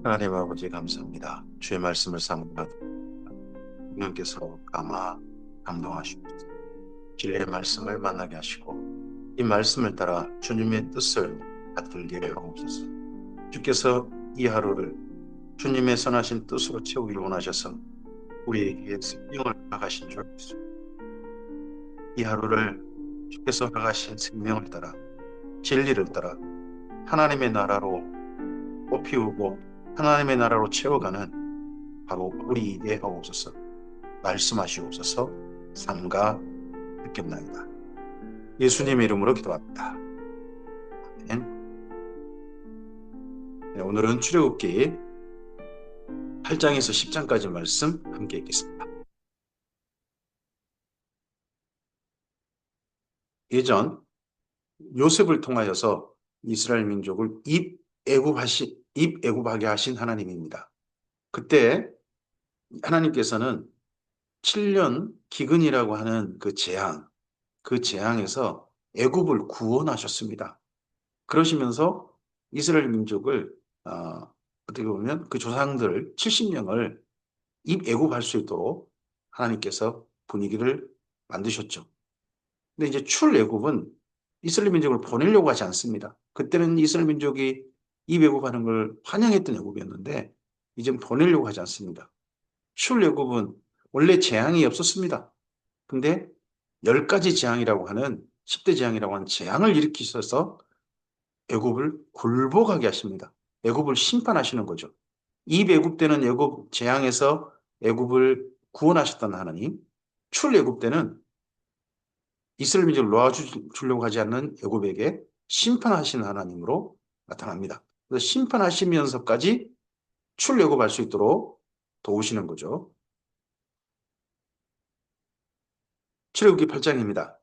하나님 아버지 감사합니다. 주의 말씀을 삼가 주님께서 감화 감동하시고 진리의 말씀을 만나게 하시고 이 말씀을 따라 주님의 뜻을 받들게 하옵소서. 주께서 이 하루를 주님의 선하신 뜻으로 채우기를 원하셔서 우리에게 생명을 허락하신 줄 믿습니다. 이 하루를 주께서 허락하신 생명을 따라 진리를 따라 하나님의 나라로 꽃피우고 하나님의 나라로 채워가는 바로 우리에게 하옵소서. 말씀하시옵소서. 삼가 듣겠나이다. 예수님의 이름으로 기도합니다. 아멘. 네, 오늘은 출애굽기 8장에서 10장까지 말씀 함께 읽겠습니다. 예전 요셉을 통하여서 이스라엘 민족을 입애굽하게 하신 하나님입니다. 그때 하나님께서는 7년 기근이라고 하는 그 재앙에서 애굽을 구원하셨습니다. 그러시면서 이스라엘 민족을 어떻게 보면 그 조상들 70명을 입애굽할 수 있도록 하나님께서 분위기를 만드셨죠. 근데 이제 출애굽은 이스라엘 민족을 보내려고 하지 않습니다. 그때는 이스라엘 민족이 입애굽하는 걸 환영했던 애굽이었는데 이젠 보내려고 하지 않습니다. 출애굽은 원래 재앙이 없었습니다. 근데 10가지 재앙이라고 하는 10대 재앙이라고 하는 재앙을 일으키셔서 애굽을 굴복하게 하십니다. 애굽을 심판하시는 거죠. 이 애굽 때는 애굽 재앙에서 애굽을 구원하셨던 하나님, 출애굽 때는 이스라엘 민족을 놓아주려고 하지 않는 애굽에게 심판하시는 하나님으로 나타납니다. 그래서 심판하시면서까지 출애굽할 수 있도록 도우시는 거죠. 출애굽기 8장입니다.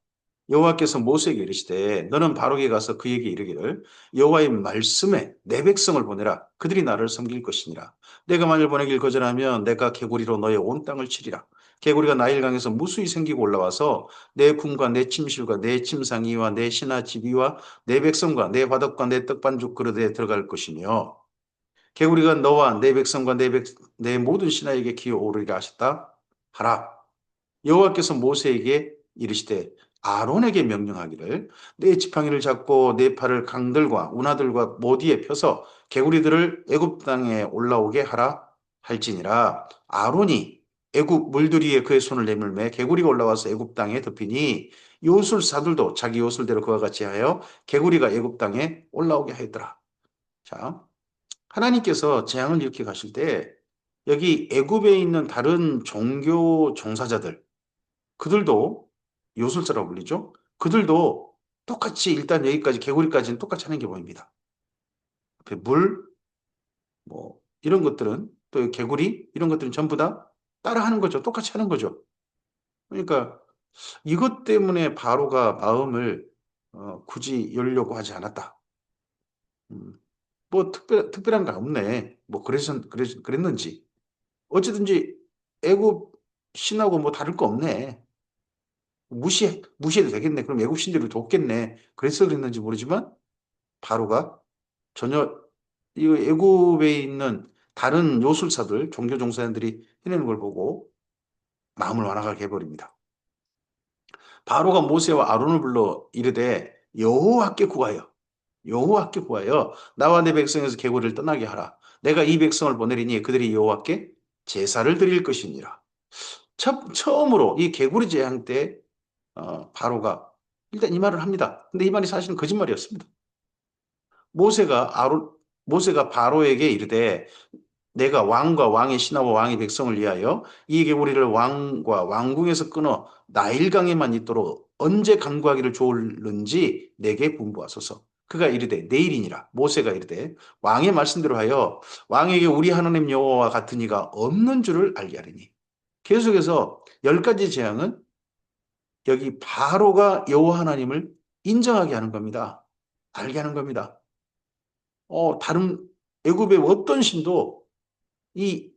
여호와께서 모세에게 이르시되 너는 바로에게 가서 그에게 이르기를 여호와의 말씀에 내 백성을 보내라. 그들이 나를 섬길 것이니라. 내가 만일 보내길 거절하면 내가 개구리로 너의 온 땅을 치리라. 개구리가 나일강에서 무수히 생기고 올라와서 내 궁과 내 침실과 내 침상이와 내 신하 집이와 내 백성과 내 화덕과 내 떡반죽 그릇에 들어갈 것이며 개구리가 너와 내 백성과 내 모든 신하에게 기어오르리라 하셨다 하라. 여호와께서 모세에게 이르시되 아론에게 명령하기를 내 지팡이를 잡고 내 팔을 강들과 운하들과 모디에 펴서 개구리들을 애굽 땅에 올라오게 하라 할지니라. 아론이 애굽 물들 위에 그의 손을 내밀매 개구리가 올라와서 애굽 땅에 덮이니 요술사들도 자기 요술대로 그와 같이 하여 개구리가 애굽 땅에 올라오게 하였더라. 자, 하나님께서 재앙을 일으켜 가실 때 여기 애굽에 있는 다른 종교 종사자들 그들도 요술사라고 불리죠. 그들도 똑같이 일단 여기까지 개구리까지는 똑같이 하는 게 보입니다. 물, 뭐 이런 것들은 또 개구리 이런 것들은 전부 다 따라하는 거죠. 똑같이 하는 거죠. 그러니까 이것 때문에 바로가 마음을 굳이 열려고 하지 않았다. 음, 뭐 특별한 거 없네. 뭐 그랬는지 어쨌든지 애굽 신하고 뭐 다를 거 없네. 무시해도 되겠네. 그럼 애굽 신들을 돕겠네. 그래서 그랬는지 모르지만 바로가 전혀 이 애굽에 있는 다른 요술사들, 종교 종사자들이 해내는 걸 보고 마음을 완화하게 해버립니다. 바로가 모세와 아론을 불러 이르되 여호와께 구하여 여호와께 구하여 나와 내 백성에서 개구리를 떠나게 하라. 내가 이 백성을 보내리니 그들이 여호와께 제사를 드릴 것이니라. 처음으로 이 개구리 재앙 때 바로가 일단 이 말을 합니다. 근데 이 말이 사실은 거짓말이었습니다. 모세가 아론 모세가 바로에게 이르되 내가 왕과 왕의 신하와 왕의 백성을 위하여 이 개구리를 왕과 왕궁에서 끊어 나일강에만 있도록 언제 간구하기를 좋을는지 내게 분부하소서. 그가 이르되 내일이니라. 모세가 이르되 왕의 말씀대로 하여 왕에게 우리 하나님 여호와와 같은 이가 없는 줄을 알게 하리니. 계속해서 10가지 재앙은 여기 바로가 여호와 하나님을 인정하게 하는 겁니다. 알게 하는 겁니다. 다른 애굽의 어떤 신도 이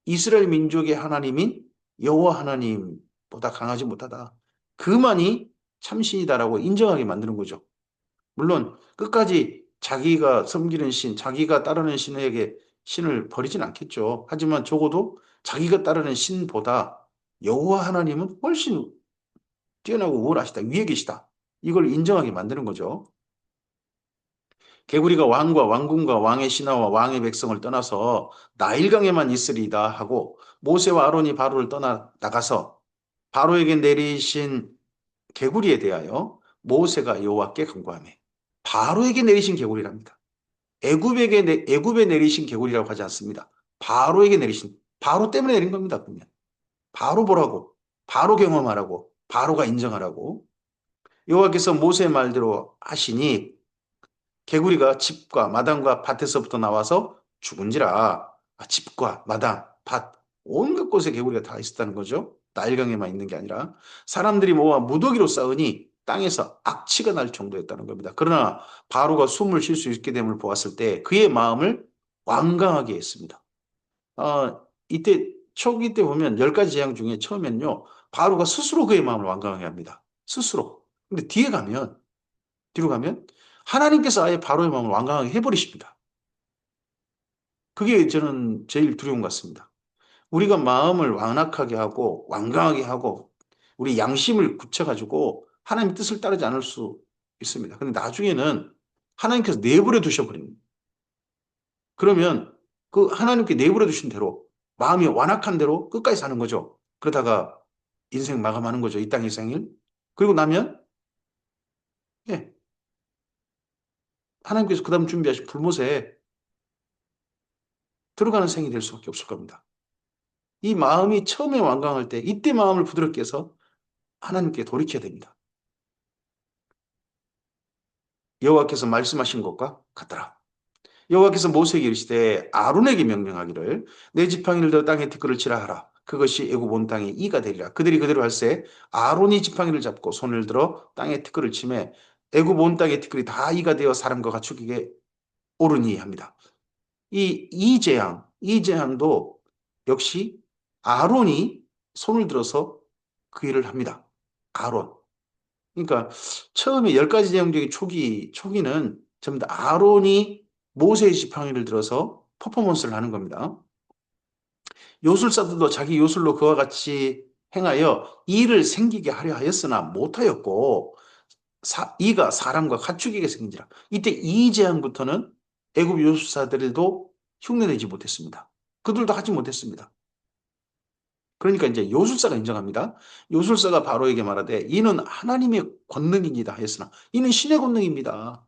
이스라엘 민족의 하나님인 여호와 하나님보다 강하지 못하다. 그만이 참신이다라고 인정하게 만드는 거죠. 물론 끝까지 자기가 섬기는 신, 자기가 따르는 신에게 신을 버리진 않겠죠. 하지만 적어도 자기가 따르는 신보다 여호와 하나님은 훨씬 뛰어나고 우월하시다, 위에 계시다. 이걸 인정하게 만드는 거죠. 개구리가 왕과 왕궁과 왕의 신하와 왕의 백성을 떠나서 나일강에만 있으리다 하고 모세와 아론이 바로를 떠나 나가서 바로에게 내리신 개구리에 대하여 모세가 여호와께 간구하매 바로에게 내리신 개구리랍니다. 애굽에 내리신 개구리라고 하지 않습니다. 바로에게 내리신 바로 때문에 내린 겁니다. 그냥 바로 보라고 바로 경험하라고 바로가 인정하라고 여호와께서 모세의 말대로 하시니 개구리가 집과 마당과 밭에서부터 나와서 죽은지라. 집과 마당, 밭, 온갖 곳에 개구리가 다 있었다는 거죠. 나일강에만 있는 게 아니라 사람들이 모아 무더기로 싸우니 땅에서 악취가 날 정도였다는 겁니다. 그러나 바로가 숨을 쉴 수 있게 됨을 보았을 때 그의 마음을 완강하게 했습니다. 이때 초기 때 보면 10가지 재앙 중에 처음엔요. 바로가 스스로 그의 마음을 완강하게 합니다. 스스로. 근데 뒤로 가면 하나님께서 아예 바로의 마음을 완강하게 해버리십니다. 그게 저는 제일 두려운 것 같습니다. 우리가 마음을 완악하게 하고 완강하게 하고 우리 양심을 굳혀가지고 하나님 뜻을 따르지 않을 수 있습니다. 근데 나중에는 하나님께서 내버려 두셔버립니다. 그러면 그 하나님께 내버려 두신 대로 마음이 완악한 대로 끝까지 사는 거죠. 그러다가 인생 마감하는 거죠. 이 땅의 생일. 그리고 나면 예, 하나님께서 그 다음 준비하신 불못에 들어가는 생이 될 수밖에 없을 겁니다. 이 마음이 처음에 완강할 때 이때 마음을 부드럽게 해서 하나님께 돌이켜야 됩니다. 여호와께서 말씀하신 것과 같더라. 여호와께서 모세에게 이르시되 아론에게 명령하기를 내 지팡이를 들어 땅에 티끌을 치라 하라. 그것이 애굽 온 땅에 이가 되리라. 그들이 그대로 할세 아론이 지팡이를 잡고 손을 들어 땅에 티끌을 치매 애굽 온 땅의 티끌이 다 이가 되어 사람과 가축에게 오르니 합니다. 이 재앙도 역시 아론이 손을 들어서 그 일을 합니다. 아론. 그러니까 처음에 10가지 재앙 중에 초기는 전부 다 아론이 모세의 지팡이를 들어서 퍼포먼스를 하는 겁니다. 요술사들도 자기 요술로 그와 같이 행하여 이를 생기게 하려 하였으나 못하였고 이가 사람과 가축에게 생긴지라. 이때 이 재앙부터는 애굽 요술사들도 흉내내지 못했습니다. 그들도 하지 못했습니다. 그러니까 이제 요술사가 인정합니다. 요술사가 바로에게 말하되 이는 하나님의 권능입니다 했으나 이는 신의 권능입니다.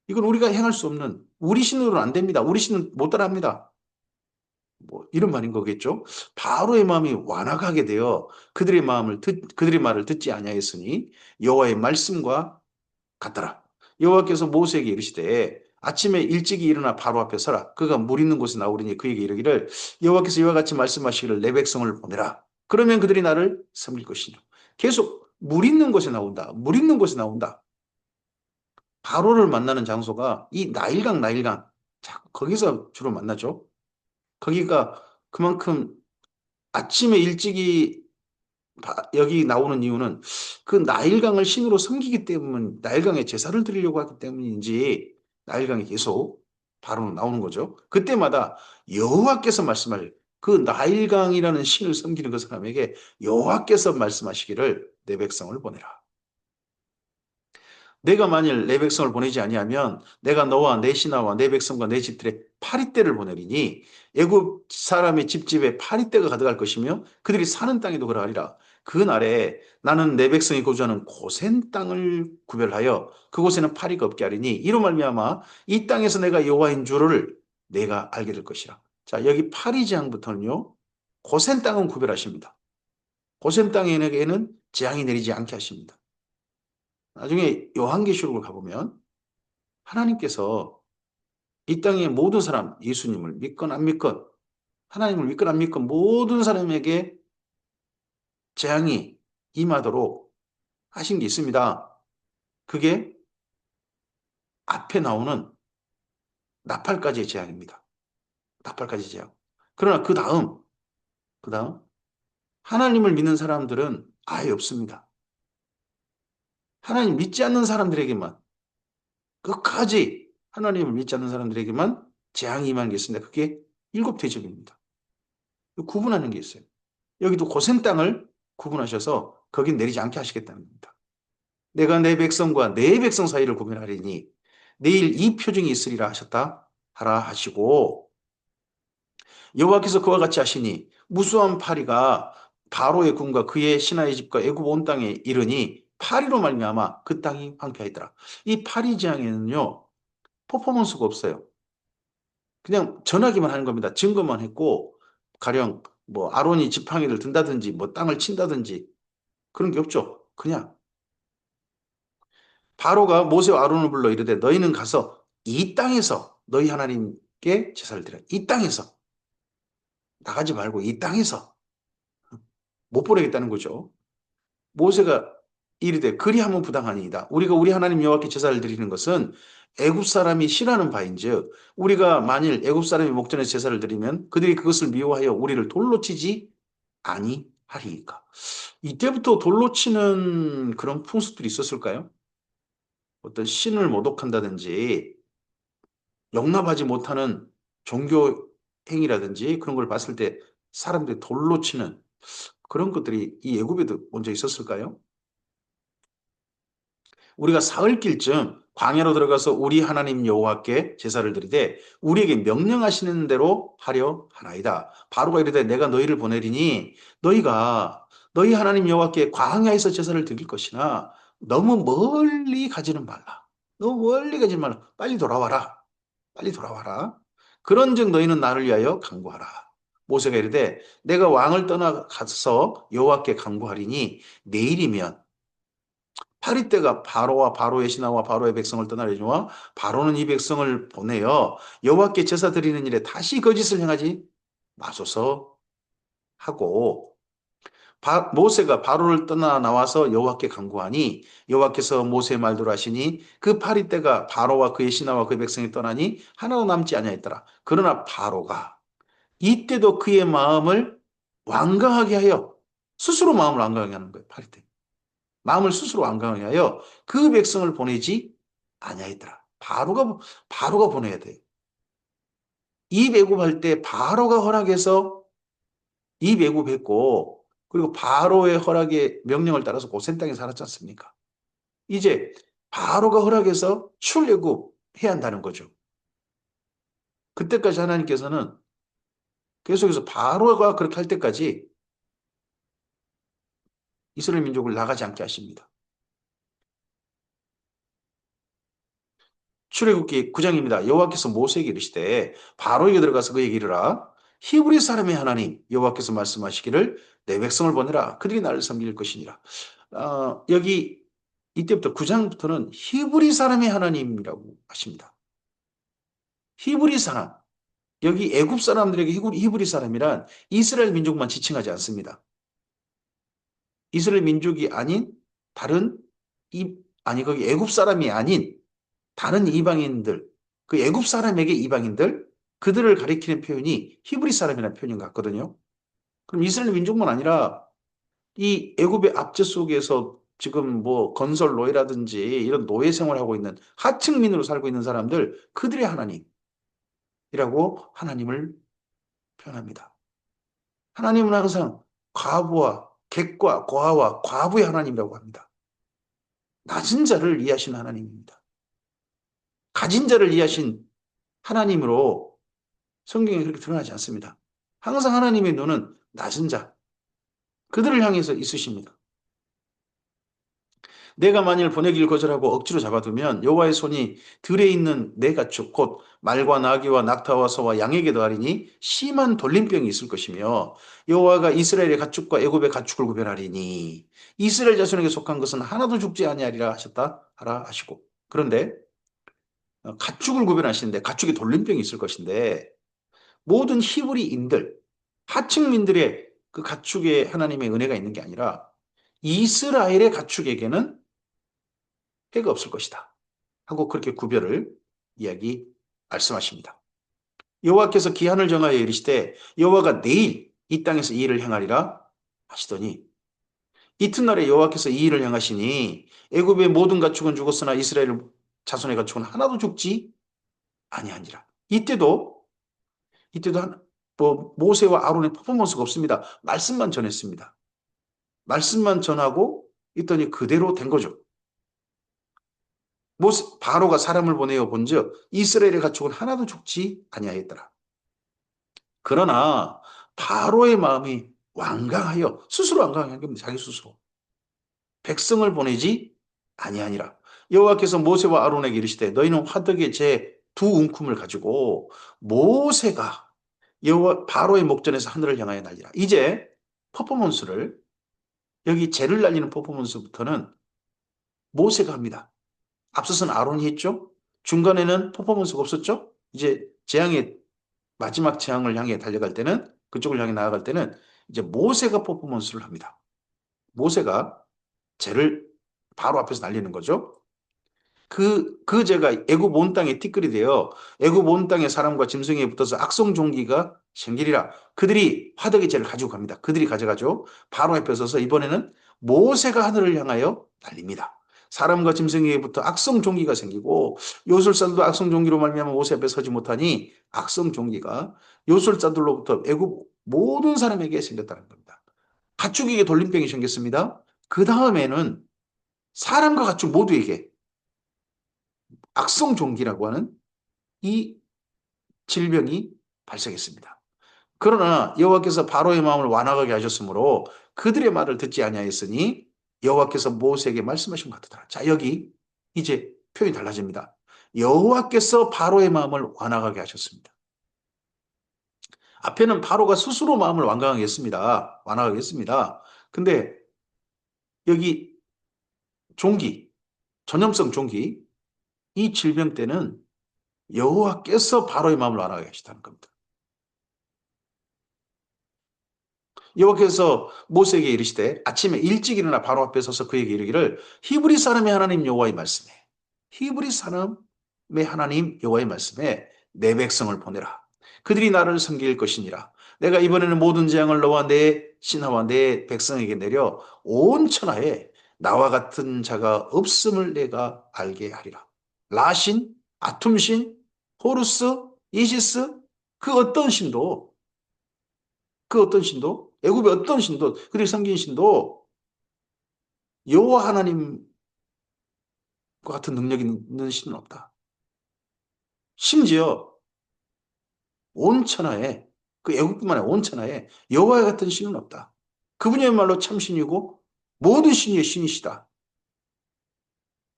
이건 우리가 행할 수 없는 우리 신으로는 안 됩니다. 우리 신은 못 따라합니다. 뭐 이런 말인 거겠죠. 바로의 마음이 완악하게 되어 그들의 말을 듣지 아니하였으니 여호와의 말씀과 같더라. 여호와께서 모세에게 이르시되 아침에 일찍이 일어나 바로 앞에 서라. 그가 물 있는 곳에 나오리니 그에게 이르기를 여호와께서 이와 같이 말씀하시기를 내 백성을 보내라. 그러면 그들이 나를 섬길 것이니 계속 물 있는 곳에 나온다. 물 있는 곳에 나온다. 바로를 만나는 장소가 이 나일강 거기서 주로 만나죠. 거기가 그만큼 아침에 일찍이 여기 나오는 이유는 그 나일강을 신으로 섬기기 때문, 나일강에 제사를 드리려고 하기 때문인지 나일강이 계속 바로 나오는 거죠. 그때마다 여호와께서 말씀하실 그 나일강이라는 신을 섬기는 그 사람에게 여호와께서 말씀하시기를 내 백성을 보내라. 내가 만일 내 백성을 보내지 아니하면 내가 너와 내 신하와 내 백성과 내 집들에 파리떼를 보내리니 애굽 사람의 집집에 파리떼가 가득할 것이며 그들이 사는 땅에도 그러하리라. 그날에 나는 내 백성이 거주하는 고센 땅을 구별하여 그곳에는 파리가 없게 하리니 이로 말미암아 이 땅에서 내가 여호와인 줄을 내가 알게 될 것이라. 자, 여기 파리 재앙부터는요. 고센 땅은 구별하십니다. 고센 땅에는 재앙이 내리지 않게 하십니다. 나중에 요한계시록을 가보면 하나님께서 이 땅의 모든 사람, 예수님을 믿건 안 믿건, 하나님을 믿건 안 믿건 모든 사람에게 재앙이 임하도록 하신 게 있습니다. 그게 앞에 나오는 나팔까지의 재앙입니다. 나팔까지 재앙. 그러나 그 다음, 하나님을 믿는 사람들은 아예 없습니다. 하나님 믿지 않는 사람들에게만, 끝까지 하나님을 믿지 않는 사람들에게만 재앙이 임하는 게 있습니다. 그게 일곱 대접입니다. 구분하는 게 있어요. 여기도 고센 땅을 구분하셔서 거긴 내리지 않게 하시겠다는 겁니다. 내가 내 백성과 내 백성 사이를 구분하리니 내일 이 표징이 있으리라 하셨다 하라 하시고, 여호와께서 그와 같이 하시니 무수한 파리가 바로의 군과 그의 신하의 집과 애굽 온 땅에 이르니 파리로 말미암아 그 땅이 황폐하였더라. 이 파리 재앙에는요, 퍼포먼스가 없어요. 그냥 전하기만 하는 겁니다. 증거만 했고, 가령 뭐 아론이 지팡이를 든다든지 뭐 땅을 친다든지 그런 게 없죠. 그냥 바로가 모세와 아론을 불러 이르되 너희는 가서 이 땅에서 너희 하나님께 제사를 드려. 이 땅에서 나가지 말고 이 땅에서 못 보내겠다는 거죠. 모세가 이르되 그리하면 부당하니이다. 우리가 우리 하나님 여호와께 제사를 드리는 것은 애굽 사람이 싫어하는 바인즉 우리가 만일 애굽 사람이 목전에 제사를 드리면 그들이 그것을 미워하여 우리를 돌로 치지 아니하리이까. 이때부터 돌로 치는 그런 풍습들이 있었을까요? 어떤 신을 모독한다든지 용납하지 못하는 종교 행위라든지 그런 걸 봤을 때 사람들이 돌로 치는 그런 것들이 이 애굽에도 먼저 있었을까요? 우리가 사흘길쯤 광야로 들어가서 우리 하나님 여호와께 제사를 드리되 우리에게 명령하시는 대로 하려 하나이다. 바로가 이르되 내가 너희를 보내리니 너희가 너희 하나님 여호와께 광야에서 제사를 드릴 것이나 너무 멀리 가지는 말라. 너무 멀리 가지 말라. 빨리 돌아와라. 빨리 돌아와라. 그런즉 너희는 나를 위하여 간구하라. 모세가 이르되 내가 왕을 떠나가서 여호와께 간구하리니 내일이면 파리떼가 바로와 바로의 신하와 바로의 백성을 떠나려니와 바로는 이 백성을 보내어 여호와께 제사 드리는 일에 다시 거짓을 행하지 마소서 하고, 모세가 바로를 떠나 나와서 여호와께 간구하니 여호와께서 모세의 말대로 하시니 그 파리떼가 바로와 그의 신하와 그의 백성이 떠나니 하나도 남지 아니하였더라. 그러나 바로가 이때도 그의 마음을 완강하게 하여, 스스로 마음을 완강하게 하는 거예요. 파리떼 마음을 스스로 완강하게 하여 그 백성을 보내지 아니하였더라. 바로가 보내야 돼요. 이 애굽할 때 바로가 허락해서 이 애굽했고, 그리고 바로의 허락의 명령을 따라서 고센 땅에 살았지 않습니까? 이제 바로가 허락해서 출애굽 해야 한다는 거죠. 그때까지 하나님께서는 계속해서 바로가 그렇게 할 때까지 이스라엘 민족을 나가지 않게 하십니다. 출애굽기 9장입니다. 여호와께서 모세에게 이르시되 바로에게 들어가서 그에게 이르라. 히브리 사람의 하나님 여호와께서 말씀하시기를 내 백성을 보내라. 그들이 나를 섬길 것이니라. 여기 이때부터 9장부터는 히브리 사람의 하나님이라고 하십니다. 히브리 사람. 여기 애굽 사람들에게 히브리 사람이란 이스라엘 민족만 지칭하지 않습니다. 이스라엘 민족이 아닌 다른 거기 애굽 사람이 아닌 다른 이방인들, 그 애굽 사람에게 이방인들, 그들을 가리키는 표현이 히브리 사람이라는 표현인 것 같거든요. 그럼 이스라엘 민족만 아니라 이 애굽의 압제 속에서 지금 뭐 건설 노예라든지 이런 노예 생활하고 있는 하층민으로 살고 있는 사람들, 그들의 하나님이라고 하나님을 표현합니다. 하나님은 항상 과부와 객과 고아와 과부의 하나님이라고 합니다. 낮은 자를 이해하시는 하나님입니다. 가진 자를 이해하신 하나님으로 성경에 그렇게 드러나지 않습니다. 항상 하나님의 눈은 낮은 자, 그들을 향해서 있으십니다. 내가 만일 보내기를 거절하고 억지로 잡아두면 여호와의 손이 들에 있는 내 가축 곧 말과 나귀와 낙타와 소와 양에게 더하리니 심한 돌림병이 있을 것이며 여호와가 이스라엘의 가축과 애굽의 가축을 구별하리니 이스라엘 자손에게 속한 것은 하나도 죽지 아니하리라 하셨다 하라 하시고, 그런데 가축을 구별하시는데 가축에 돌림병이 있을 것인데 모든 히브리인들 하층민들의 그 가축에 하나님의 은혜가 있는 게 아니라 이스라엘의 가축에게는 해가 없을 것이다 하고 그렇게 구별을 말씀하십니다. 여호와께서 기한을 정하여 이르시되 여호와가 내일 이 땅에서 이 일을 행하리라 하시더니 이튿날에 여호와께서 이 일을 행하시니 애굽의 모든 가축은 죽었으나 이스라엘 자손의 가축은 하나도 죽지 아니하니라. 이때도 이때도 뭐 모세와 아론의 퍼포먼스가 없습니다. 말씀만 전했습니다. 말씀만 전하고 있더니 그대로 된 거죠. 바로가 사람을 보내어 본즉 이스라엘의 가축은 하나도 죽지 아니하였더라. 그러나 바로의 마음이 완강하여 스스로 완강한 겁니다. 자기 스스로. 백성을 보내지 아니하니라. 여호와께서 모세와 아론에게 이르시되 너희는 화덕에 제 두 움큼을 가지고 모세가 여호와 바로의 목전에서 하늘을 향하여 날리라. 이제 퍼포먼스를 여기 재를 날리는 퍼포먼스부터는 모세가 합니다. 앞서서는 아론이 했죠. 중간에는 퍼포먼스가 없었죠. 이제 재앙의 마지막 재앙을 향해 달려갈 때는 그쪽을 향해 나아갈 때는 이제 모세가 퍼포먼스를 합니다. 모세가 재를 바로 앞에서 날리는 거죠. 그 죄가 애굽 온 땅에 티끌이 되어 애굽 온 땅의 사람과 짐승에 붙어서 악성 종기가 생기리라. 그들이 화덕의 죄를 가지고 갑니다. 그들이 가져가죠. 바로 앞에 서서 이번에는 모세가 하늘을 향하여 날립니다. 사람과 짐승에게부터 악성 종기가 생기고 요술사들도 악성 종기로 말미암아 모세 앞에 서지 못하니 악성 종기가 요술사들로부터 애굽 모든 사람에게 생겼다는 겁니다. 가축에게 돌림병이 생겼습니다. 그 다음에는 사람과 가축 모두에게 악성 종기라고 하는 이 질병이 발생했습니다. 그러나 여호와께서 바로의 마음을 완악하게 하셨으므로 그들의 말을 듣지 아니하였으니 여호와께서 모세에게 말씀하신 것 같더라. 자, 여기 이제 표현이 달라집니다. 여호와께서 바로의 마음을 완악하게 하셨습니다. 앞에는 바로가 스스로 마음을 완강하게 했습니다. 완악하게 했습니다. 근데 여기 종기, 전염성 종기, 이 질병 때는 여호와께서 바로의 마음을 완악하게 하시다는 겁니다. 여호와께서 모세에게 이르시되 아침에 일찍 일어나 바로 앞에 서서 그에게 이르기를 히브리 사람의 하나님 여호와의 말씀에 히브리 사람의 하나님 여호와의 말씀에 내 백성을 보내라. 그들이 나를 섬길 것이니라. 내가 이번에는 모든 재앙을 너와 내 신하와 내 백성에게 내려 온 천하에 나와 같은 자가 없음을 내가 알게 하리라. 라신, 아툼신, 호루스, 이시스 그 어떤 신도 애굽의 어떤 신도 그들이 섬긴 신도 여호와 하나님과 같은 능력이 있는 신은 없다. 심지어 온 천하에 그 애국뿐만 아니라 온 천하에 여호와 같은 신은 없다. 그분이야말로 참신이고 모든 신의 신이시다.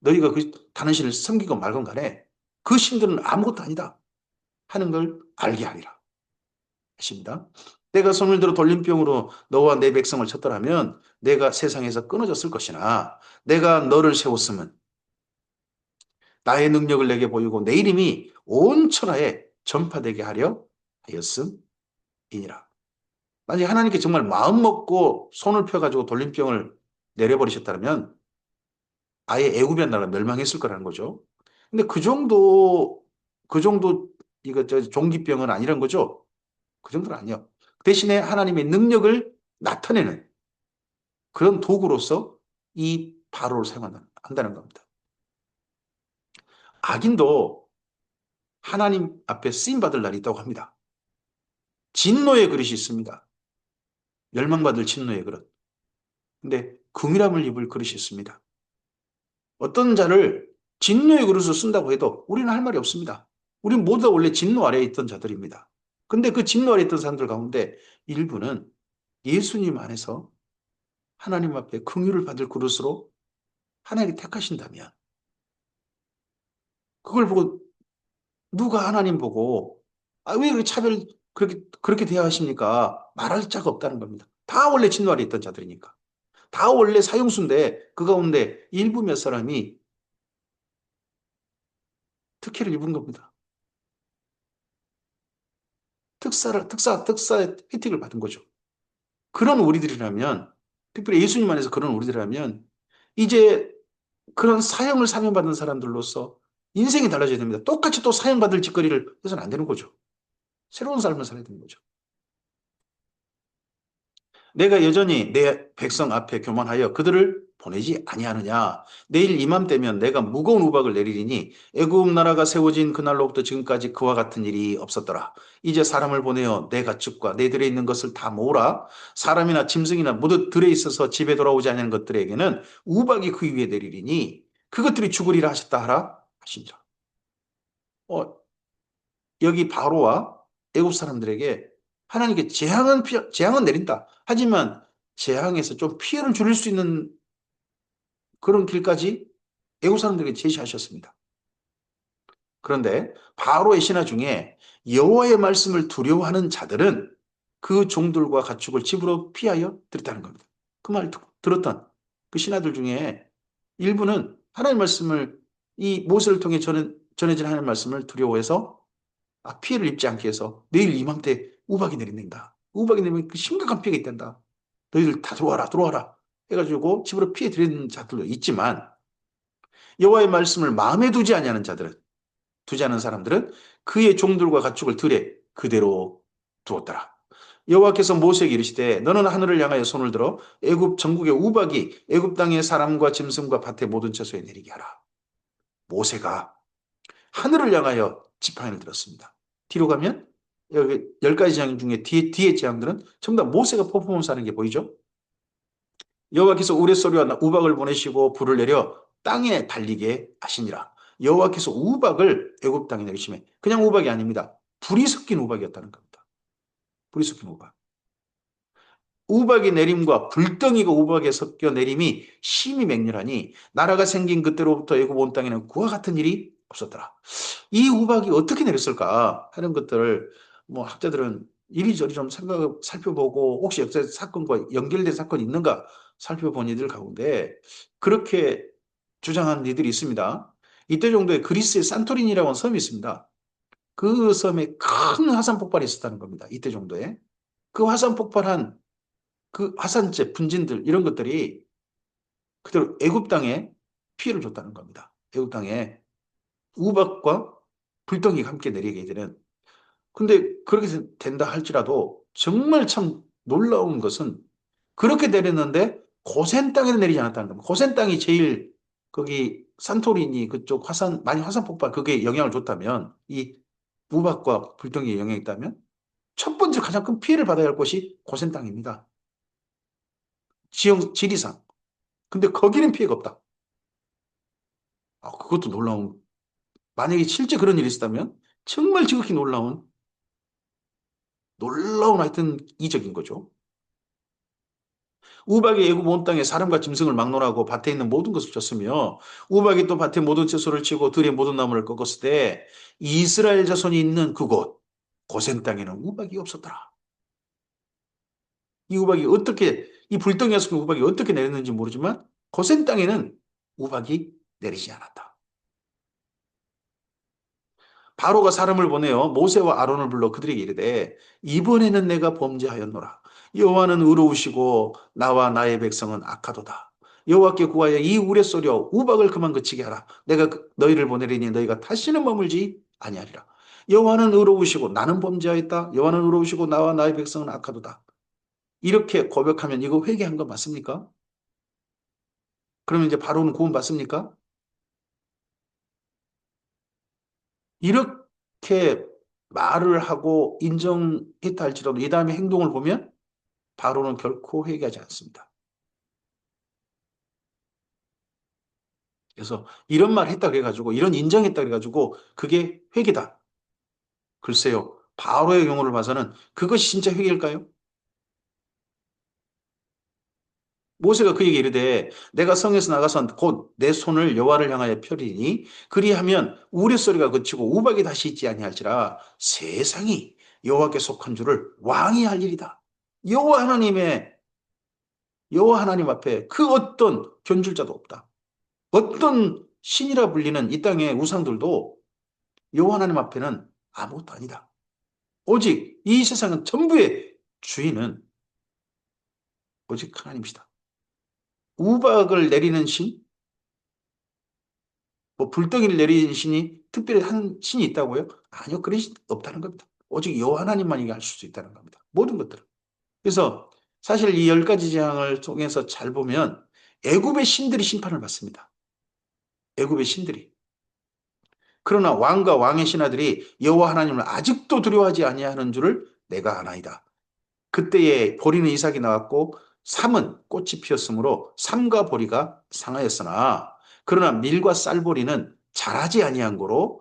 너희가 그 다른 신을 섬기건 말건 간에 그 신들은 아무것도 아니다 하는 걸 알게 하리라 하십니다. 내가 손을 들어 돌림병으로 너와 내 백성을 쳤더라면 내가 세상에서 끊어졌을 것이나 내가 너를 세웠으면 나의 능력을 내게 보이고 내 이름이 온 천하에 전파되게 하려 하였음이니라. 만약에 하나님께 정말 마음 먹고 손을 펴가지고 돌림병을 내려버리셨다면 아예 애굽의 나라가 멸망했을 거라는 거죠. 근데 그 정도 이거 종기병은 아니란 거죠. 그 정도는 아니요. 대신에 하나님의 능력을 나타내는 그런 도구로서 이 바로를 사용한다는 겁니다. 악인도 하나님 앞에 쓰임받을 날이 있다고 합니다. 진노의 그릇이 있습니다. 멸망받을 진노의 그릇. 근데 긍휼함을 입을 그릇이 있습니다. 어떤 자를 진노의 그릇으로 쓴다고 해도 우리는 할 말이 없습니다. 우리는 모두 다 원래 진노 아래에 있던 자들입니다. 근데 그 진노 아래에 있던 사람들 가운데 일부는 예수님 안에서 하나님 앞에 긍휼을 받을 그릇으로 하나님이 택하신다면 그걸 보고 누가 하나님 보고 왜 그렇게 그렇게 대하십니까? 말할 자가 없다는 겁니다. 다 원래 진노 아래에 있던 자들이니까. 다 원래 사형수인데 그 가운데 일부 몇 사람이 특혜를 입은 겁니다. 특사의 혜택을 받은 거죠. 그런 우리들이라면, 특별히 예수님 안에서 그런 우리들이라면, 이제 그런 사형을 사면받은 사람들로서 인생이 달라져야 됩니다. 똑같이 또 사형받을 짓거리를 해서는 안 되는 거죠. 새로운 삶을 살아야 되는 거죠. 내가 여전히 내 백성 앞에 교만하여 그들을 보내지 아니하느냐. 내일 이맘때면 내가 무거운 우박을 내리리니 애굽 나라가 세워진 그날로부터 지금까지 그와 같은 일이 없었더라. 이제 사람을 보내어 내 가축과 내 들에 있는 것을 다 모으라. 사람이나 짐승이나 모두 들에 있어서 집에 돌아오지 않는 것들에게는 우박이 그 위에 내리리니 그것들이 죽으리라 하셨다 하라 하시니라. 어, 여기 바로와 애굽 사람들에게 하나님께 재앙은 내린다. 하지만 재앙에서 좀 피해를 줄일 수 있는 그런 길까지 애국 사람들에게 제시하셨습니다. 그런데 바로의 신하 중에 여호와의 말씀을 두려워하는 자들은 그 종들과 가축을 집으로 피하여 들였다는 겁니다. 그 말 들었던 그 신하들 중에 일부는 하나님의 말씀을 이 모세를 통해 전해진 하나님의 말씀을 두려워해서 피해를 입지 않게 해서 내일 이맘때 우박이 내린다. 우박이 내리면 그 심각한 피해가 있단다. 너희들 다 들어와라, 들어와라. 해가지고 집으로 피해 드리는 자들도 있지만 여호와의 말씀을 마음에 두지 아니하는 자들은 두지 않은 사람들은 그의 종들과 가축을 들에 그대로 두었더라. 여호와께서 모세에게 이르시되 너는 하늘을 향하여 손을 들어 애굽 전국의 우박이 애굽 땅의 사람과 짐승과 밭의 모든 채소에 내리게 하라. 모세가 하늘을 향하여 지팡이를 들었습니다. 뒤로 가면 여기 10가지 재앙 중에 뒤에 재앙들은 전부 다 모세가 퍼포먼스 하는 게 보이죠? 여호와께서 우레소리와 우박을 보내시고 불을 내려 땅에 달리게 하시니라. 여호와께서 우박을 애굽 땅에 내리시면 그냥 우박이 아닙니다. 불이 섞인 우박이었다는 겁니다. 불이 섞인 우박. 우박이 내림과 불덩이가 우박에 섞여 내림이 심히 맹렬하니 나라가 생긴 그때로부터 애굽 온 땅에는 그와 같은 일이 없었더라. 이 우박이 어떻게 내렸을까 하는 것들을 뭐 학자들은 이리저리 좀 살펴보고 혹시 역사 사건과 연결된 사건이 있는가 살펴본 이들 가운데 그렇게 주장한 이들이 있습니다. 이때 정도에 그리스의 산토리니라고 하는 섬이 있습니다. 그 섬에 큰 화산 폭발이 있었다는 겁니다. 이때 정도에. 그 화산 폭발한 그 화산재, 분진들 이런 것들이 그대로 애굽 땅에 피해를 줬다는 겁니다. 애굽 땅에 우박과 불덩이가 함께 내리게 되는. 근데 그렇게 된다 할지라도 정말 참 놀라운 것은 그렇게 내렸는데 고센 땅에 내리지 않았다는 겁니다. 고센 땅이 제일 거기 산토리니 그쪽 많이 화산 폭발 그게 영향을 줬다면 이 우박과 불덩이에 영향이 있다면 첫 번째 가장 큰 피해를 받아야 할 곳이 고센 땅입니다. 지리상. 근데 거기는 피해가 없다. 그것도 만약에 실제 그런 일이 있었다면 정말 지극히 놀라운 하여튼 이적인 거죠. 우박이 애굽 온 땅에 사람과 짐승을 막론하고 밭에 있는 모든 것을 쳤으며 우박이 또 밭의 모든 채소를 치고 들의 모든 나무를 꺾었을 때 이스라엘 자손이 있는 그곳 고센 땅에는 우박이 없었더라. 이 불덩이에서 그 우박이 어떻게 내렸는지 모르지만 고센 땅에는 우박이 내리지 않았다. 바로가 사람을 보내어 모세와 아론을 불러 그들에게 이르되 이번에는 내가 범죄하였노라. 여호와는 의로우시고 나와 나의 백성은 악하도다. 여호와께 구하여 이 우레소리와 우박을 그만 그치게 하라. 내가 너희를 보내리니 너희가 다시는 머물지 아니하리라. 여호와는 의로우시고 나는 범죄하였다. 여호와는 의로우시고 나와 나의 백성은 악하도다. 이렇게 고백하면 이거 회개한 거 맞습니까? 그러면 이제 바로는 구원 받습니까? 이렇게 말을 하고 인정했다 할지라도 이 다음에 행동을 보면 바로는 결코 회개하지 않습니다. 그래서 이런 말 했다 그래가지고 이런 인정했다 그래가지고 그게 회개다. 글쎄요. 바로의 경우를 봐서는 그것이 진짜 회개일까요? 모세가 그에게 이르되 내가 성에서 나가서 곧 내 손을 여호와를 향하여 펴리니 그리하면 우레소리가 그치고 우박이 다시 있지 아니할지라 세상이 여호와께 속한 줄을 왕이 할 일이다. 여호와 하나님의 여호와 하나님 앞에 그 어떤 견줄자도 없다. 어떤 신이라 불리는 이 땅의 우상들도 여호와 하나님 앞에는 아무것도 아니다. 오직 이 세상은 전부의 주인은 오직 하나님이시다. 우박을 내리는 신, 뭐 불덩이를 내리는 신이 특별히 한 신이 있다고요? 아니요, 그런 신 없다는 겁니다. 오직 여호와 하나님만이 할 수 있다는 겁니다. 모든 것들은. 그래서 사실 이 열 가지 재앙을 통해서 잘 보면 애굽의 신들이 심판을 받습니다. 애굽의 신들이. 그러나 왕과 왕의 신하들이 여호와 하나님을 아직도 두려워하지 아니하는 줄을 내가 아나이다. 그때에 보리는 이삭이 나왔고 삼은 꽃이 피었으므로 삼과 보리가 상하였으나 그러나 밀과 쌀보리는 자라지 아니한 고로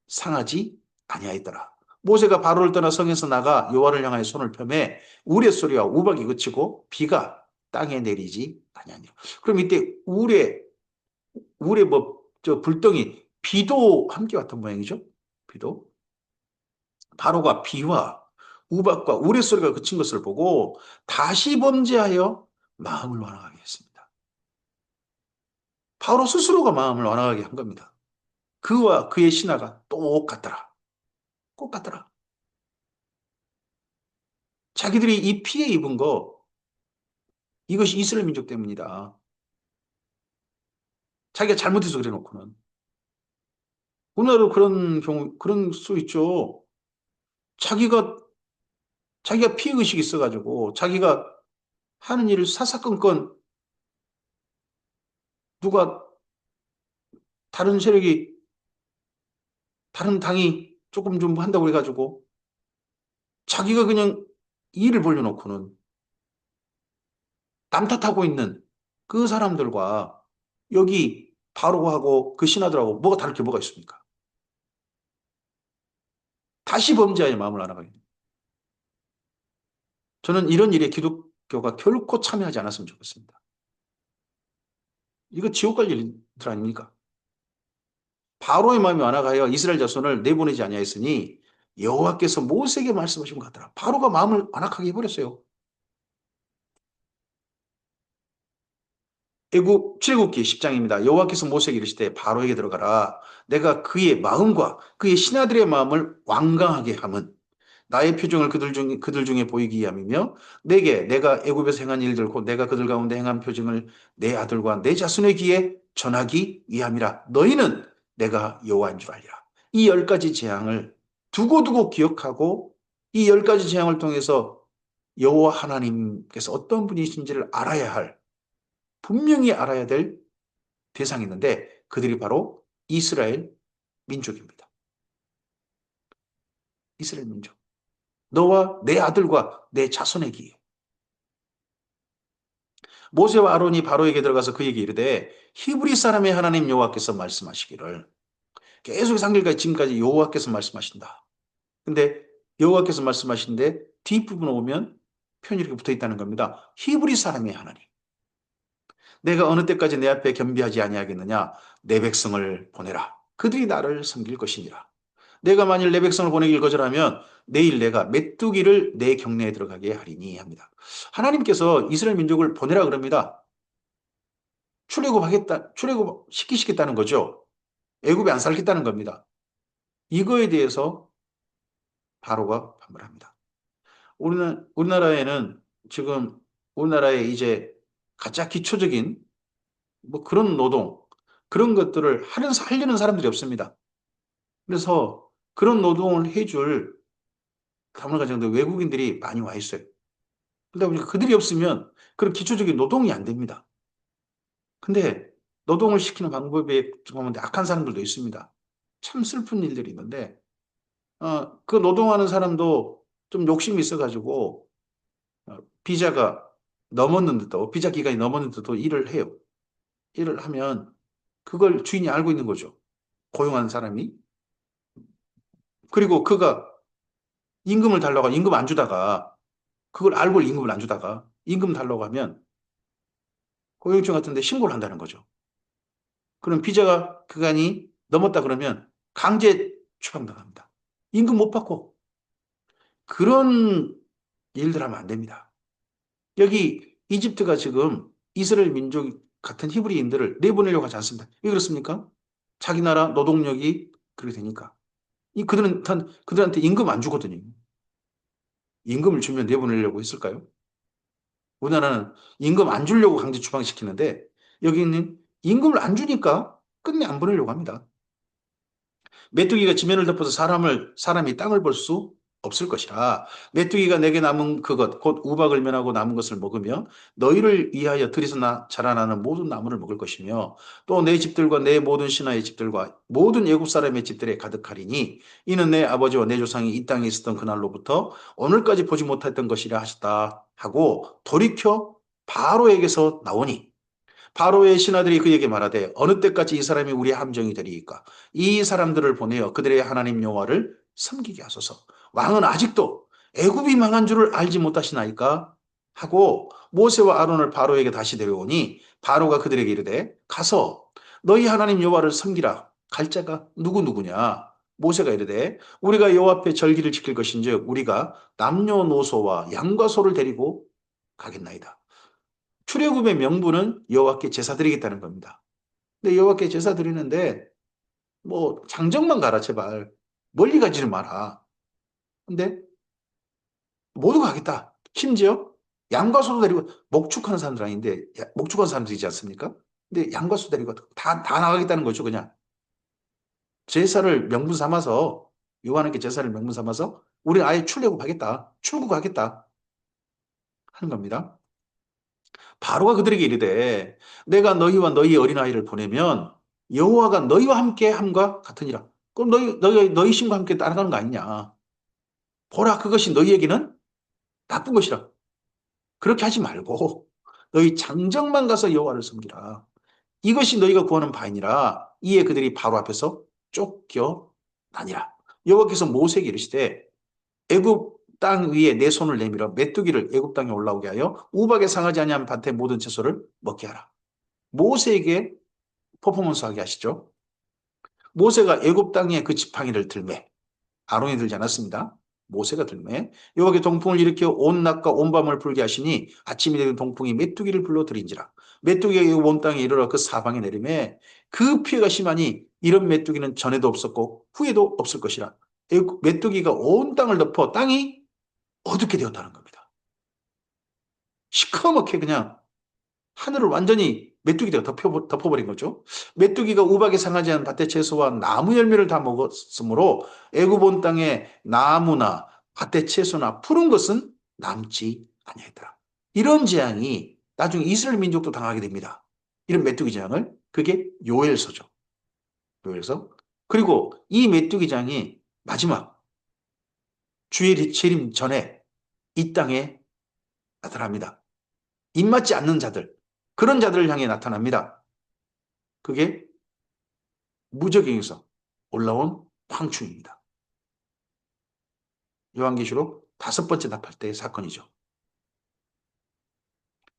상하지 아니하였더라. 모세가 바로를 떠나 성에서 나가 여호와를 향하여 손을 펴매 우레소리와 우박이 그치고 비가 땅에 내리지 아니하니라. 그럼 이때 우레 뭐저 불덩이 비도 함께 왔던 모양이죠. 비도 바로가 비와 우박과 우레소리가 그친 것을 보고 다시 범죄하여 마음을 완악하게 했습니다. 바로 스스로가 마음을 완악하게 한 겁니다. 그와 그의 신하가 똑같더라. 똑같더라. 자기들이 이 피해 입은 거 이것이 이스라엘 민족 때문이다. 자기가 잘못해서 그래 놓고는. 우리나라도 그런 경우, 그런 수 있죠. 자기가, 자기가 피해의식이 있어가지고, 자기가 하는 일을 사사건건 누가, 다른 세력이, 다른 당이 조금 좀 한다고 해가지고, 자기가 그냥 일을 벌려놓고는 남 탓하고 있는 그 사람들과 여기 바로하고 그 신하들하고 뭐가 다를 게 뭐가 있습니까? 다시 범죄하여 마음을 알아가게. 저는 이런 일에 기독교가 결코 참여하지 않았으면 좋겠습니다. 이거 지옥 갈 일들 아닙니까? 바로의 마음이 완악하여 이스라엘 자손을 내보내지 아니하였으니 여호와께서 모세에게 말씀하신 것 같더라. 바로가 마음을 완악하게 해버렸어요. 애굽 출애굽기 10장입니다. 여호와께서 모세에게 이르시되 바로에게 들어가라. 내가 그의 마음과 그의 신하들의 마음을 완강하게 함은 나의 표정을 그들 중에 보이기 위함이며 내게 내가 애굽에서 행한 일들 곧 내가 그들 가운데 행한 표징을 내 아들과 내 자손의 귀에 전하기 위함이라. 너희는 내가 여호와인 줄 알리라. 이 열 가지 재앙을 두고두고 기억하고 이 열 가지 재앙을 통해서 여호와 하나님께서 어떤 분이신지를 알아야 할, 분명히 알아야 될 대상이 있는데 그들이 바로 이스라엘 민족입니다. 이스라엘 민족. 너와 내 아들과 내 자손에게. 모세와 아론이 바로에게 들어가서 그에게 이르되 히브리 사람의 하나님 여호와께서 말씀하시기를. 계속 상길까지 지금까지 여호와께서 말씀하신다. 근데 여호와께서 말씀하신데 뒷부분에 오면 표현이 이렇게 붙어 있다는 겁니다. 히브리 사람의 하나님. 내가 어느 때까지 내 앞에 겸비하지 아니하겠느냐? 내 백성을 보내라. 그들이 나를 섬길 것이니라. 내가 만일 내 백성을 보내길 거절하면 내일 내가 메뚜기를 내 경내에 들어가게 하리니 합니다. 하나님께서 이스라엘 민족을 보내라 그럽니다. 출애굽 시키시겠다는 거죠. 애굽에 안 살겠다는 겁니다. 이거에 대해서 바로가 반발합니다. 우리나라에는 지금 우리나라에 이제 가짜 기초적인 뭐 그런 노동, 그런 것들을 하려는 사람들이 없습니다. 그래서 그런 노동을 해줄 다문화가정들 외국인들이 많이 와 있어요. 그러다 보니까 그들이 없으면 그런 기초적인 노동이 안 됩니다. 근데 노동을 시키는 방법에 보면 악한 사람들도 있습니다. 참 슬픈 일들이 있는데, 그 노동하는 사람도 좀 욕심이 있어가지고, 비자가 넘었는데도, 비자 기간이 넘었는데도 일을 해요. 일을 하면 그걸 주인이 알고 있는 거죠. 고용하는 사람이. 그리고 그가 임금을 달라고 임금 안 주다가, 그걸 알고 임금을 안 주다가, 임금 달라고 하면 고용청 같은 데 신고를 한다는 거죠. 그럼 비자 기간이 넘었다 그러면 강제 추방당합니다. 임금 못 받고 그런 일들 하면 안 됩니다. 여기 이집트가 지금 이스라엘 민족 같은 히브리인들을 내보내려고 하지 않습니다. 왜 그렇습니까? 자기 나라 노동력이 그렇게 되니까. 그들한테 임금 안 주거든요. 임금을 주면 내보내려고 했을까요? 우리나라는 임금 안 주려고 강제 추방시키는데 여기는 임금을 안 주니까 끝내 안 보내려고 합니다. 메뚜기가 지면을 덮어서 사람이 땅을 벌 수 없을 것이라 메뚜기가 내게 남은 그것 곧 우박을 면하고 남은 것을 먹으며 너희를 위하여 들에서 자라나는 모든 나무를 먹을 것이며 또 내 집들과 내 모든 신하의 집들과 모든 애굽 사람의 집들에 가득하리니 이는 내 아버지와 내 조상이 이 땅에 있었던 그날로부터 오늘까지 보지 못했던 것이라 하셨다 하고 돌이켜 바로에게서 나오니 바로의 신하들이 그에게 말하되 어느 때까지 이 사람이 우리의 함정이 되리이까 이 사람들을 보내어 그들의 하나님 여호와를 섬기게 하소서. 왕은 아직도 애굽이 망한 줄을 알지 못하시나이까 하고 모세와 아론을 바로에게 다시 데려오니 바로가 그들에게 이르되 가서 너희 하나님 여호와를 섬기라. 갈 자가 누구냐? 모세가 이르되 우리가 여호와 앞에 절기를 지킬 것인즉 우리가 남녀노소와 양과 소를 데리고 가겠나이다. 출애굽의 명분은 여호와께 제사 드리겠다는 겁니다. 근데 여호와께 제사 드리는데 뭐 장정만 가라 제발. 멀리 가지는 마라. 근데 모두 가겠다. 심지어 양과 소도 데리고 목축하는 사람들 아닌데 목축하는 사람들이지 않습니까? 근데 양과 소 데리고 다 나가겠다는 거죠 그냥. 제사를 명분 삼아서 요한에게 제사를 명분 삼아서 우리 아예 출애굽하겠다. 출국하겠다 하는 겁니다. 바로가 그들에게 이르되 내가 너희와 너희 어린아이를 보내면 여호와가 너희와 함께 함과 같으니라. 그럼 너희 신과 함께 따라가는 거 아니냐. 보라 그것이 너희에게는 나쁜 것이라. 그렇게 하지 말고 너희 장정만 가서 여호와를 섬기라. 이것이 너희가 구하는 바이니라. 이에 그들이 바로 앞에서 쫓겨나니라. 여호와께서 모세에게 이르시되 애굽 땅 위에 내 손을 내밀어 메뚜기를 애굽 땅에 올라오게 하여 우박에 상하지 아니한 밭의 모든 채소를 먹게 하라. 모세에게 퍼포먼스 하게 하시죠. 모세가 애굽 땅에 그 지팡이를 들매 아론이 들지 않았습니다. 모세가 들매 여호와께 동풍을 일으켜 온 낮과 온 밤을 불게 하시니 아침이 되는 동풍이 메뚜기를 불러들인지라 메뚜기가 온 땅에 이르러 그 사방에 내리매 그 피해가 심하니 이런 메뚜기는 전에도 없었고 후에도 없을 것이라 메뚜기가 온 땅을 덮어 땅이 어둡게 되었다는 겁니다. 시커멓게 그냥 하늘을 완전히 메뚜기가 덮어버린 거죠. 메뚜기가 우박에 상하지 않은 밭의 채소와 나무 열매를 다 먹었으므로 애굽 온 땅에 나무나 밭의 채소나 푸른 것은 남지 아니하더라. 이런 재앙이 나중에 이스라엘 민족도 당하게 됩니다. 이런 메뚜기 재앙을 그게 요엘서죠. 요엘서. 그리고 이 메뚜기 재앙이 마지막 주의 재림 전에 이 땅에 나타납니다. 입맞지 않는 자들, 그런 자들을 향해 나타납니다. 그게 무적행에서 올라온 황충입니다. 요한계시록 5번째 답할 때의 사건이죠.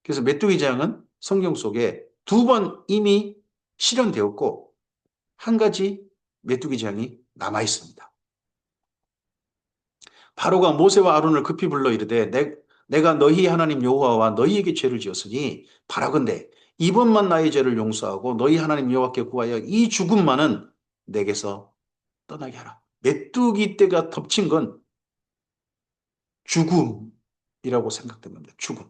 그래서 메뚜기 재앙은 성경 속에 2번 이미 실현되었고 한 가지 메뚜기 재앙이 남아 있습니다. 바로가 모세와 아론을 급히 불러 이르되 내가 너희 하나님 여호와와 너희에게 죄를 지었으니 바라건대 이번만 나의 죄를 용서하고 너희 하나님 여호와께 구하여 이 죽음만은 내게서 떠나게 하라. 메뚜기 떼가 덮친 건 죽음이라고 생각됩니다. 죽음.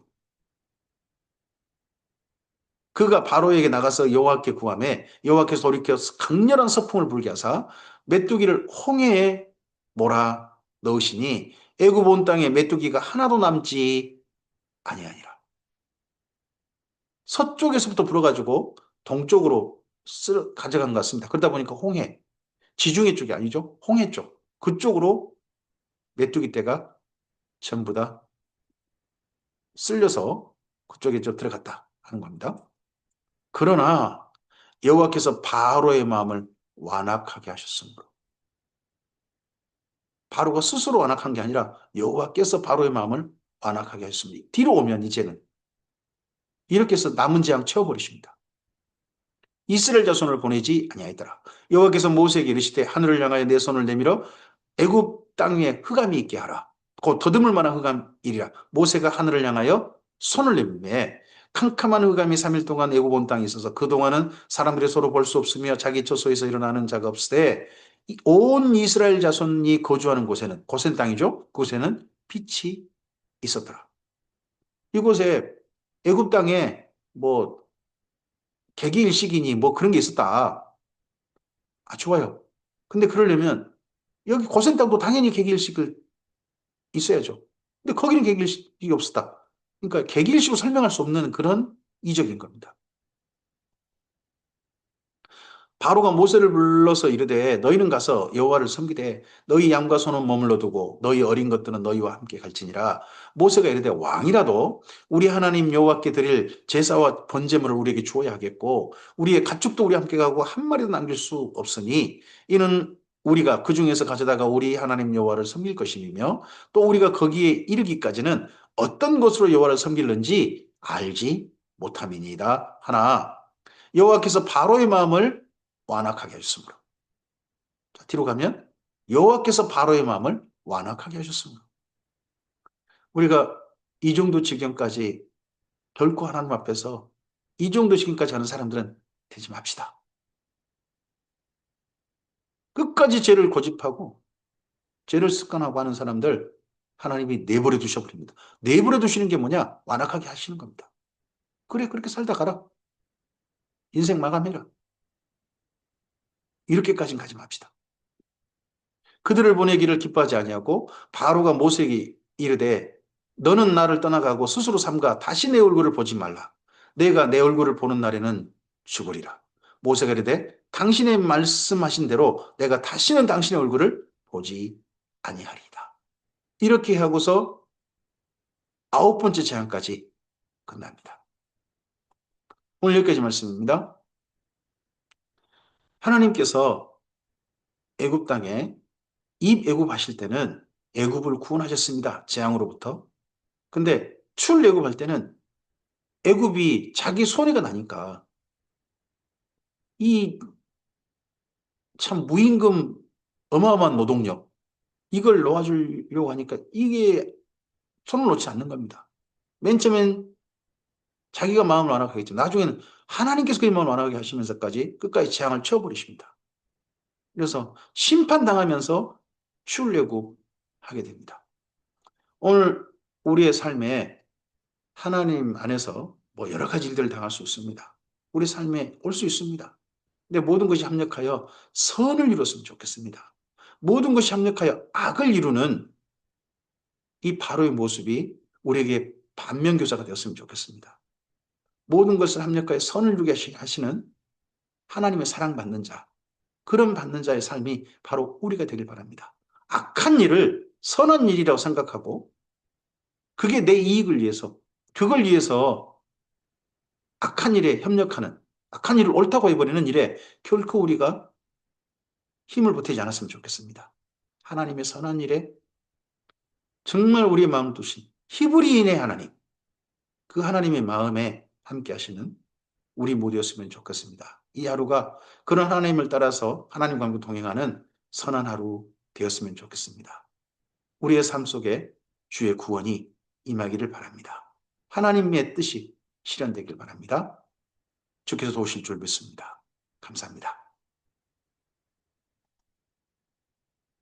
그가 바로에게 나가서 여호와께 구하매 여호와께서 돌이켜 강렬한 서풍을 불게 하사 메뚜기를 홍해에 몰아 넣으시니 애굽 온 땅에 메뚜기가 하나도 남지 아니하니라. 서쪽에서부터 불어가지고 동쪽으로 가져간 것 같습니다. 그러다 보니까 홍해, 지중해 쪽이 아니죠. 홍해 쪽. 그쪽으로 메뚜기 떼가 전부 다 쓸려서 그쪽에 좀 들어갔다 하는 겁니다. 그러나 여호와께서 바로의 마음을 완악하게 하셨습니다. 바로가 스스로 완악한 게 아니라 여호와께서 바로의 마음을 완악하게 하셨습니다. 뒤로 오면 이제는 이렇게 해서 남은 재앙 채워버리십니다. 이스라엘 자손을 보내지 아니하였더라. 여호와께서 모세에게 이르시되 하늘을 향하여 내 손을 내밀어 애굽 땅에 흑암이 있게 하라. 곧 더듬을 만한 흑암이리라. 모세가 하늘을 향하여 손을 내밀매 캄캄한 흑암이 3일 동안 애굽 온 땅에 있어서 그동안은 사람들이 서로 볼 수 없으며 자기 처소에서 일어나는 자가 없으되 온 이스라엘 자손이 거주하는 곳에는 고센 땅이죠. 그곳에는 빛이 있었더라. 이곳에 애굽 땅에 뭐 개기일식이니 뭐 그런 게 있었다. 아, 좋아요. 근데 그러려면 여기 고센 땅도 당연히 개기일식을 있어야죠. 근데 거기는 계기일식이 없었다. 그러니까 계기일식으로 설명할 수 없는 그런 이적인 겁니다. 바로가 모세를 불러서 이르되 너희는 가서 여호와를 섬기되 너희 양과 소는 머물러 두고 너희 어린 것들은 너희와 함께 갈지니라. 모세가 이르되 왕이라도 우리 하나님 여호와께 드릴 제사와 번제물을 우리에게 주어야 하겠고 우리의 가축도 우리 함께 가고 한 마리도 남길 수 없으니 이는 우리가 그 중에서 가져다가 우리 하나님 여호와를 섬길 것이며 또 우리가 거기에 이르기까지는 어떤 것으로 여호와를 섬길는지 알지 못함이니이다 하나 여호와께서 바로의 마음을 완악하게 하셨습니다. 자, 뒤로 가면 여호와께서 바로의 마음을 완악하게 하셨습니다. 우리가 이 정도 지경까지 결코 하나님 앞에서 이 정도 지경까지 하는 사람들은 되지 맙시다. 끝까지 죄를 고집하고 죄를 습관하고 하는 사람들 하나님이 내버려 두셔버립니다. 내버려 두시는 게 뭐냐? 완악하게 하시는 겁니다. 그래 그렇게 살다 가라. 인생 마감해라. 이렇게까지는 가지 맙시다. 그들을 보내기를 기뻐하지 아니하고 바로가 모세에게 이르되 너는 나를 떠나가고 스스로 삼가 다시 내 얼굴을 보지 말라. 내가 내 얼굴을 보는 날에는 죽으리라. 모세가 이르되 당신의 말씀하신 대로 내가 다시는 당신의 얼굴을 보지 아니하리이다. 이렇게 하고서 아홉 번째 재앙까지 끝납니다. 오늘 여기까지 말씀입니다. 하나님께서 애굽 땅에 입애굽하실 때는 애굽을 구원하셨습니다. 재앙으로부터. 근데 출애굽할 때는 애굽이 자기 손해가 나니까 이 참 무임금 어마어마한 노동력 이걸 놓아주려고 하니까 이게 손을 놓지 않는 겁니다. 맨 처음엔 자기가 마음을 완악하겠죠. 나중에는 하나님께서 그 마음을 완악하게 하시면서까지 끝까지 재앙을 쳐버리십니다. 그래서 심판당하면서 출애굽하게 됩니다. 오늘 우리의 삶에 하나님 안에서 뭐 여러 가지 일들을 당할 수 있습니다. 우리 삶에 올 수 있습니다. 근데 모든 것이 합력하여 선을 이뤘으면 좋겠습니다. 모든 것이 합력하여 악을 이루는 이 바로의 모습이 우리에게 반면교사가 되었으면 좋겠습니다. 모든 것을 합력하여 선을 이루게 하시는 하나님의 사랑받는 자, 그런 받는 자의 삶이 바로 우리가 되길 바랍니다. 악한 일을 선한 일이라고 생각하고 그게 내 이익을 위해서, 그걸 위해서 악한 일에 협력하는, 악한 일을 옳다고 해버리는 일에 결코 우리가 힘을 보태지 않았으면 좋겠습니다. 하나님의 선한 일에 정말 우리의 마음 두신 히브리인의 하나님, 그 하나님의 마음에 함께 하시는 우리 모두였으면 좋겠습니다. 이 하루가 그런 하나님을 따라서 하나님과 함께 동행하는 선한 하루 되었으면 좋겠습니다. 우리의 삶 속에 주의 구원이 임하기를 바랍니다. 하나님의 뜻이 실현되길 바랍니다. 주께서 도우실 줄 믿습니다. 감사합니다.